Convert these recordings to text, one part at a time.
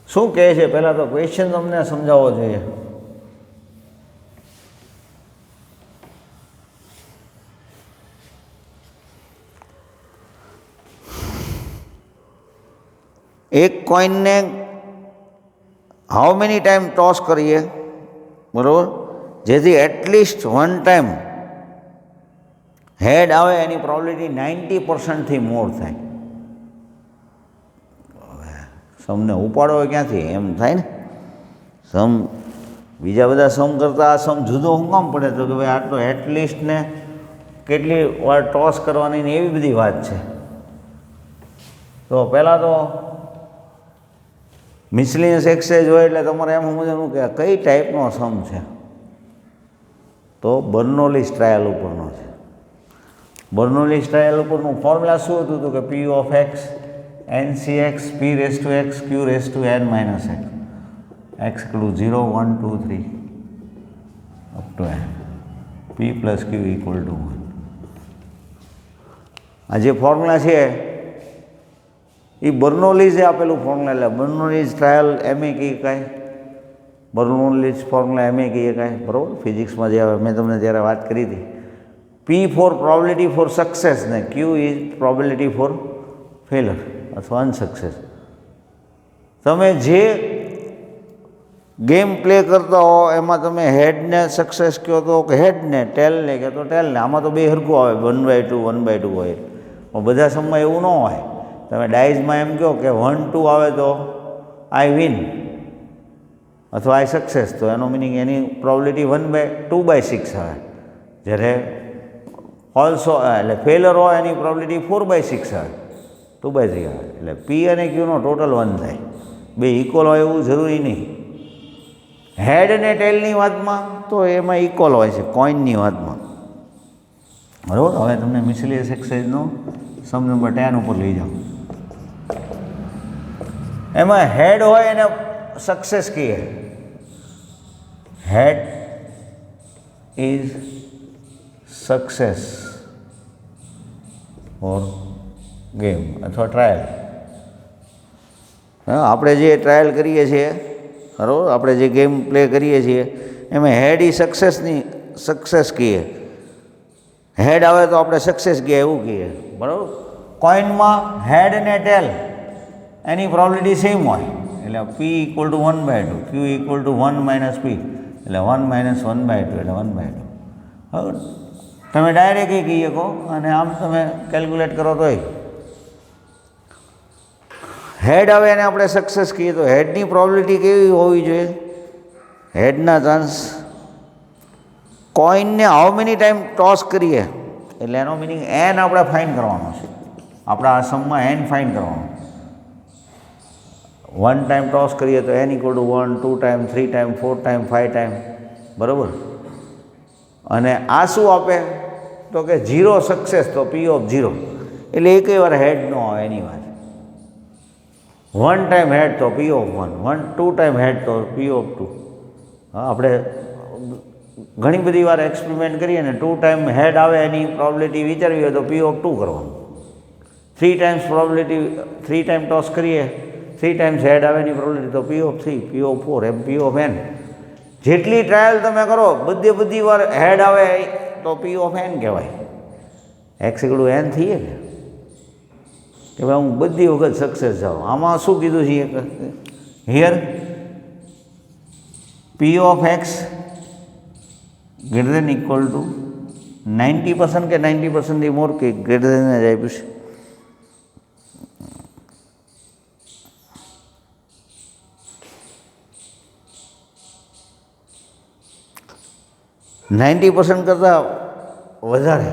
શું કહે છે પહેલાં તો ક્વેશ્ચન તમને સમજાવવો જોઈએ. એક કોઈનને હાઉ મેની ટાઈમ ટોસ કરીએ, બરાબર, જેથી એટલીસ્ટ વન ટાઈમ હેડ આવે એની પ્રોબેબિલિટી 90%થી મોર થાય. સમને ઉપાડો હોય ક્યાંથી એમ થાય ને. સમ બીજા બધા સમ કરતાં આ સમ જુદો હું કામ પડે, તો કે ભાઈ આટલો એટલીસ્ટ ને કેટલી વાર ટોસ કરવાની ને એવી બધી વાત છે. તો પહેલાં તો મિસલિનિયસ એક્સરસાઇઝ હોય એટલે તમારે એમ સમજવાનું કે કઈ ટાઈપનો સમ છે. તો બર્નોલીઝ ટ્રાયલ ઉપરનો છે. બર્નોલીઝ ટ્રાયલ ઉપરનું ફોર્મ્યુલા શું હતું? તો કે પી of x NCx p raised to x q raised to n minus x x equal to 0 1 2 3 up to n p plus q equal to 1. આ જે ફોર્મ્યુલા છે એ બર્નોલીઝે આપેલું ફોર્મ્યુલા, એટલે બર્નોલીઝ ટ્રાયલ એમએ કહી શકાય, બર્નોલીઝ ફોર્મ્યુલા એમએ કહી શકાય, બરાબર. ફિઝિક્સમાં જે મેં તમને ત્યારે વાત કરી હતી, P four probability four success ને ક્યુ ઇઝ પ્રોબેબિલિટી ફોર ફેલર અથવા અનસક્સેસ. તમે જે ગેમ પ્લે કરતા હો એમાં તમે હેડને સક્સેસ કહો તો હેડને, ટેલને કહો તો ટેલને. આમાં તો બે હરખું આવે, 1/2 1/2 હોય. પણ બધા સમયમાં એવું ન હોય. તમે ડાઇઝમાં એમ કહો કે 1 2 આવે તો આઈ વિન અથવા આઈ સક્સેસ, તો એનો મિનિંગ એની પ્રોબેબિલિટી 2/6 આવે. જ્યારે ફોલ્સ એટલે ફેલર હોય એની પ્રોબેબિલિટી 4/6 આવે, 2/3 આવે. એટલે પી અને ક્યુનો ટોટલ 1 થાય. બે ઇક્વલ હોય એવું જરૂરી નહીં. હેડ અને ટેલની વાતમાં તો એમાં ઇક્વલ હોય છે, કોઈનની વાતમાં, બરાબર. હવે તમને મિસલિનિયસ એક્સરસાઇઝનો સમ નંબર 10 ઉપર લઈ જાઓ. એમાં હેડ હોય એને સક્સેસ કહીએ. હેડ ઇઝ સક્સેસ ઓર ગેમ અથવા ટ્રાયલ. આપણે જે ટ્રાયલ કરીએ છીએ, બરાબર, આપણે જે ગેમ પ્લે કરીએ છીએ એમાં હેડ ઈ સક્સેસ કહીએ. હેડ આવે તો આપણે સક્સેસ કહીએ એવું કહીએ, બરાબર. કોઈનમાં હેડ અને ટેલ એની પ્રોબેબિલિટી સેમ હોય, એટલે P equal to 1/2, Q equal to 1 - p, એટલે 1 - 1/2 એટલે 1/2. હવે તમે ડાયરેક્ટ એ કહી શકો અને આમ તમે કેલ્ક્યુલેટ કરો તોય હેડ આવે એને આપણે સક્સેસ કહીએ. તો હેડની પ્રોબેબિલિટી કેવી હોવી જોઈએ? હેડના ચાન્સ કોઈનને હાઉ મેની ટાઈમ ટોસ કરીએ એટલે એનો મિનિંગ એન આપણે ફાઇન કરવાનો છે. આપણા આ સમમાં એન ફાઇન કરવાનો. 1 ટાઈમ ટોસ કરીએ તો n equal to 1, 2 time, 3 time, 4 time, 5 time, બરાબર. અને આ શું આપે? તો કે 0 સક્સેસ તો પી ઓફ 0, એટલે એકેય વાર હેડ ન આવે એની વાત. 1 ટાઈમ હેડ તો પી ઓફ 1, 2 ટાઈમ હેડ તો પી ઓફ 2. હા, આપણે ઘણી બધી વાર એક્સપેરિમેન્ટ કરીએ ને, 2 ટાઈમ હેડ આવે એની પ્રોબેબિલિટી વિચારવી હોય તો પી ઓફ 2 કરવાનું. 3 ટાઈમ્સ પ્રોબેબિલિટી 3 ટાઈમ ટોસ કરીએ, 3 ટાઈમ્સ હેડ આવે એની પ્રોબેબિલિટી તો પી ઓફ 3, પી ઓફ 4, એમ પી ઓફ n. જેટલી ટ્રાયલ તમે કરો બધી વાર હેડ આવે તો પી ઓફ n કહેવાય. એક્સ ઇક્વલ ટુ n થઈએ કે ભાઈ હું બધી વખત સક્સેસ જાઉં. આમાં શું કીધું છે? Here P of x greater than equal to 90% કે 90% મોર કે ગ્રેટર દેન જ આપ્યું છે. %90 કરતાં વધારે,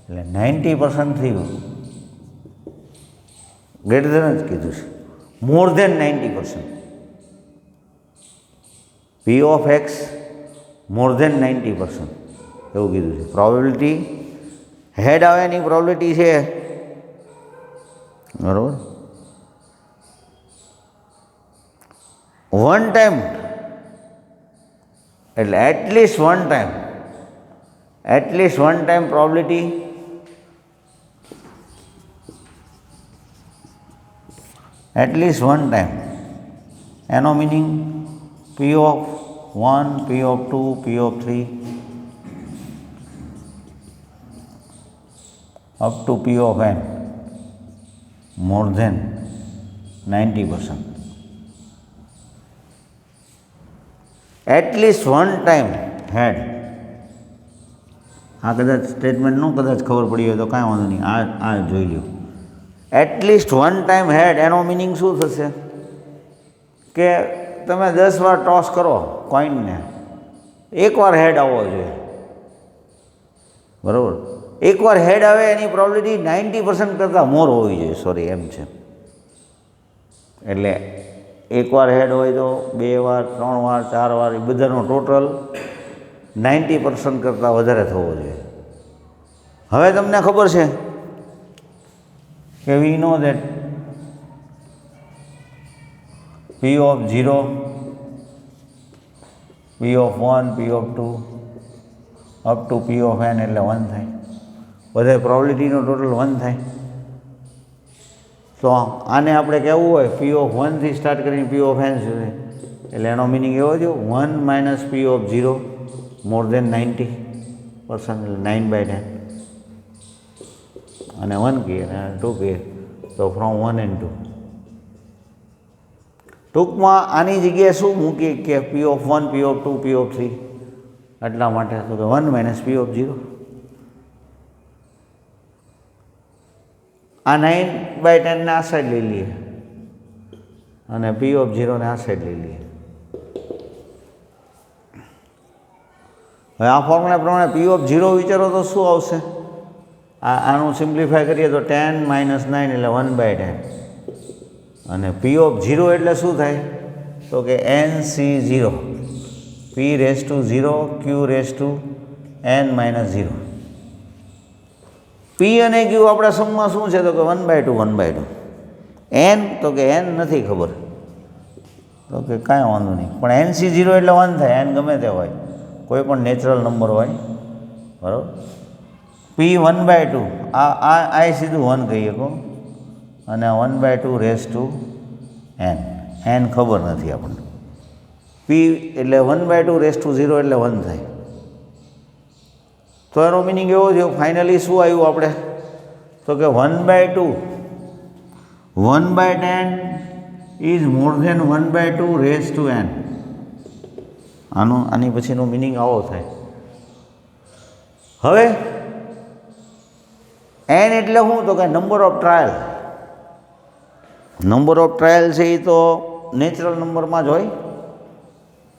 એટલે 90%થી ગ્રેટર દેન જ કીધું છે. મોર દેન 90%. પી ઓફ એક્સ મોર દેન 90% એવું કીધું છે. પ્રોબેબિલિટી હેડ આવે એની પ્રોબેબિલિટી છે, બરાબર. 1 ટાઈમ એટલે at least 1 time probability at least 1 time એનો meaning P of 1, P of 2, P of 3 up to P of n more than 90%. At least one time head. આ કદાચ સ્ટેટમેન્ટનું કદાચ ખબર પડી હોય તો કાંઈ વાંધો નહીં, આ જોઈ લો. એટલીસ્ટ વન ટાઈમ હેડ એનો મિનિંગ શું થશે કે તમે 10 વાર ટોસ કરો કોઈનને, એકવાર હેડ આવવો જોઈએ, બરાબર? એકવાર હેડ આવે એની પ્રોબેબિલિટી 90% કરતાં મોર હોવી જોઈએ, સોરી એમ છે. એટલે એકવાર હેડ હોય તો 2 વાર, 3 વાર, 4 વાર, એ બધાનો ટોટલ 90% કરતાં વધારે થવો જોઈએ. હવે તમને ખબર છે કે we know that P of 0, P of 1, P of 2 up to P of n એટલે 1 થાય. બધે પ્રોબેબિલિટીનો ટોટલ 1 થાય. તો આને આપણે કહેવું હોય પી ઓફ 1 થી સ્ટાર્ટ કરીને પી ઓફ n સુધી, એટલે એનો મિનિંગ એવો થયો 1 માઇનસ પી ઓફ 0 મોર દેન 90%, એટલે 9/10. અને 1 કહીએ અને 2 કહીએ તો ફ્રોમ 1 and 2. ટૂંકમાં આની જગ્યાએ શું મૂકીએ કે પી of 1, P of 2, P of 3, એટલા માટે તો કે 1 માઇનસ પી ઓફ 0. આ 9/10 ને આ સાઈડ લઈ લઈએ અને પી ઓફ 0 ને આ સાઈડ લઈ લઈએ. હવે આ ફોર્મ્યુલા પ્રમાણે પી ઓફ 0 વિચારો તો શું આવશે? આનું સિમ્પ્લિફાય કરીએ તો 10 માઇનસ 9 એટલે 1/10. અને પી ઓફ 0 એટલે શું થાય તો કે NC0, P raise to 0, Q raise to n minus 0. P અને ક્યુ આપણા સમમાં શું છે તો કે 1/2, 1/2. n તો કે n નથી ખબર, તો કે કાંઈ વાંધો નહીં, પણ NC0 એટલે 1 થાય. n ગમે તે હોય, કોઈ પણ નેચરલ નંબર હોય, બરાબર? પી 1/2, આ સીધું 1 કહીએ કહો, અને 1/2 રેઝ ટુ n ખબર નથી આપણને. પી એટલે 1/2 રેઝ ટુ 0 એટલે 1 થાય. તો એનો મિનિંગ એવો થયો, ફાઇનલી શું આવ્યું આપણે તો કે 1/2 1/10 is more than 1/2 raise to n. આની પછીનો મિનિંગ આવો થાય. હવે n એટલે શું તો કે number of trial. Number of trial છે એ તો નેચરલ નંબરમાં જ હોય.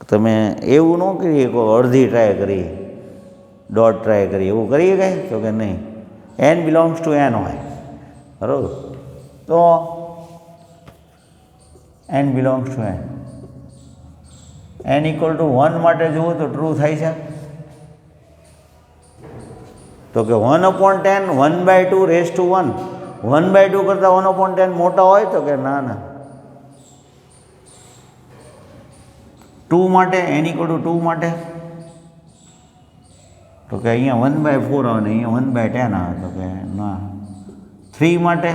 તમે એવું ન કરીએ કે અડધી ટ્રાય કરી, દોઢ ટ્રાય કરી, એવું કરીએ કાંઈ તો કે નહીં. n બિલોંગ્સ ટુ n હોય, બરાબર? તો n belongs to n. n equal to 1 માટે જુઓ તો ટ્રુ થાય છે તો કે 1/10 1/2 રેઝ ટુ 1, 1/2 કરતાં 1/10 મોટા હોય તો કે ના. 2 માટે n ઇક્વલ ટુ 2 માટે તો કે અહીંયા 1/4 આવે ને અહીંયા 1/10 આવે તો કે ના. 3 માટે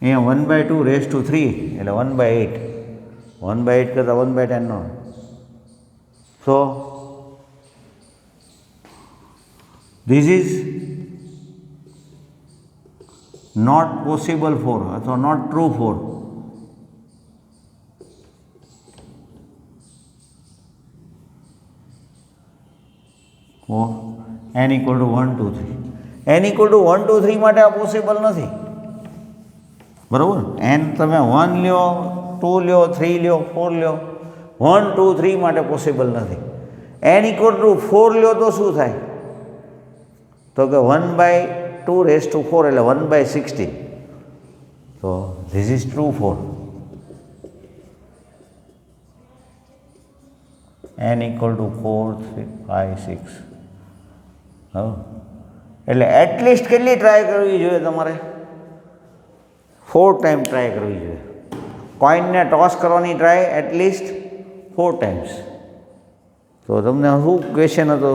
અહીંયા 1/2 રેઝ ટુ 3 એટલે 1/8. 1/8 કરતાં 1/10 નો. So this is not possible for અથવા not true for n equal to 1, 2, 3. n equal to 1, 2, 3 માટે આ પોસિબલ નથી, બરાબર? n તમે 1 લ્યો, 2 લ્યો, 3 લ્યો, 4 લ્યો, 1, 2, 3 માટે પોસિબલ નથી. n ઇક્વલ ટુ 4 લ્યો તો શું થાય તો કે 1/2 રેઝ ટુ 4 એટલે 1/16. તો this is true for n equal to 4, 3, 5, 6. એટલે એટલીસ્ટ કેટલી ટ્રાય કરવી જોઈએ તમારે? 4 ટાઈમ ટ્રાય કરવી જોઈએ. કોઈનને ટોસ કરવાની ટ્રાય એટલીસ્ટ 4 ટાઈમ્સ. તો તમને શું ક્વેશ્ચન હતો?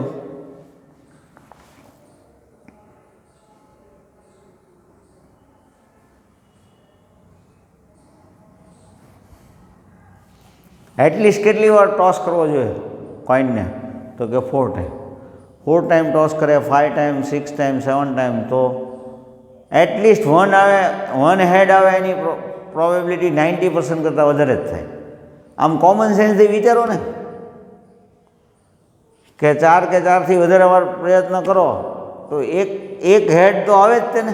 એટલીસ્ટ કેટલી વાર ટોસ કરવો જોઈએ કોઈનને? તો કે 4 ટાઈમ. 4 ટાઈમ ટોસ કરે, 5 ટાઈમ, 6 ટાઈમ, 7 ટાઈમ, તો એટલીસ્ટ 1 હેડ આવે એની પ્રોબેબિલિટી 90% કરતાં વધારે જ થાય. આમ કોમન સેન્સથી વિચારો ને કે 4 કે 4થી વધારે વાર પ્રયત્ન કરો તો એક હેડ તો આવે જ તે ને,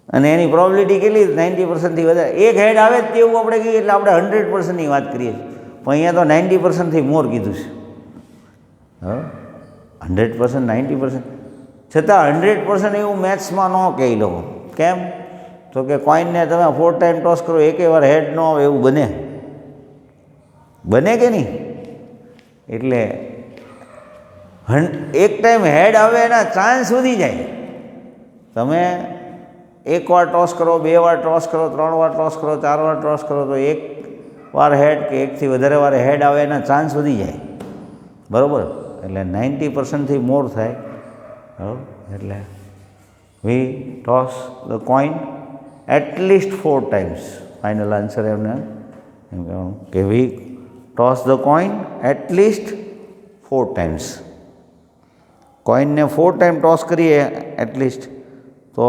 અને એની પ્રોબેબિલિટી કેટલી? 90%થી વધારે. એક હેડ આવે જ તેવું આપણે કહીએ એટલે આપણે 100%ની વાત કરીએ છીએ, પણ અહીંયા તો 90%થી મોર કીધું છે. હા, 100%, 90%, છતાં 100% એવું મેથ્સમાં ન કહી લો. કેમ? તો કે કોઈનને તમે 4 ટાઈમ ટોસ કરો, એકે વાર હેડ ન આવે એવું બને કે નહીં? એટલે એક ટાઈમ હેડ આવે એના ચાન્સ વધી જાય. તમે 1 વાર ટોસ કરો, 2 વાર ટોસ કરો, 3 વાર ટોસ કરો, 4 વાર ટોસ કરો, તો 1 વાર હેડ કે 1થી વધારે વાર હેડ આવે એના ચાન્સ વધી જાય. બરાબર? એટલે 90%થી મોર થાય. બરાબર? એટલે we toss the coin at least 4 times. Final answer એમને એમ કહેવાનું કે we toss the coin at least 4 times. કોઈનને 4 ટાઈમ ટોસ કરીએ એટલીસ્ટ, તો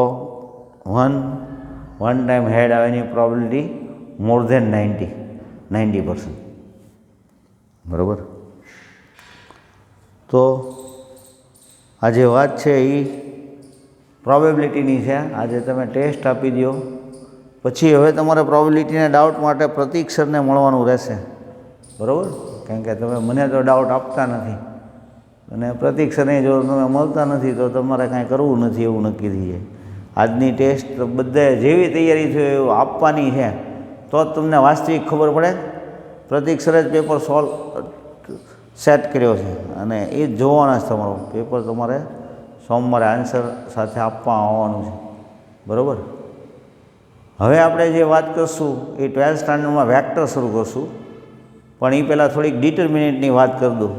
વન ટાઈમ હેડ આવેની પ્રોબેબિલિટી મોર ધેન 90%. બરાબર? તો આ જે વાત છે એ પ્રોબેબિલિટીની છે. આજે તમે ટેસ્ટ આપી દો, પછી હવે તમારે પ્રોબેબિલિટીના ડાઉટ માટે પ્રતીક સરને મળવાનું રહેશે. બરાબર? કારણ કે તમે મને તો ડાઉટ આપતા નથી, અને પ્રતીક સરને જો તમે મળતા નથી તો તમારે કાંઈ કરવું નથી એવું નક્કી થઈ જાય. આજની ટેસ્ટ બધાએ જેવી તૈયારી થઈ એવું આપવાની છે, તો જ તમને વાસ્તવિક ખબર પડે. પ્રતીક સરે જ પેપર સોલ્વ સેટ કર્યો છે, અને એ જ જોવાના છે. તમારું પેપર તમારે સોમવારે આન્સર સાથે આપવા આવવાનું છે. બરાબર? હવે આપણે જે વાત કરશું એ 12th સ્ટાન્ડર્ડમાં વેક્ટર શરૂ કરશું, પણ એ પહેલાં થોડીક ડિટર્મિનન્ટની વાત કરી દઉં.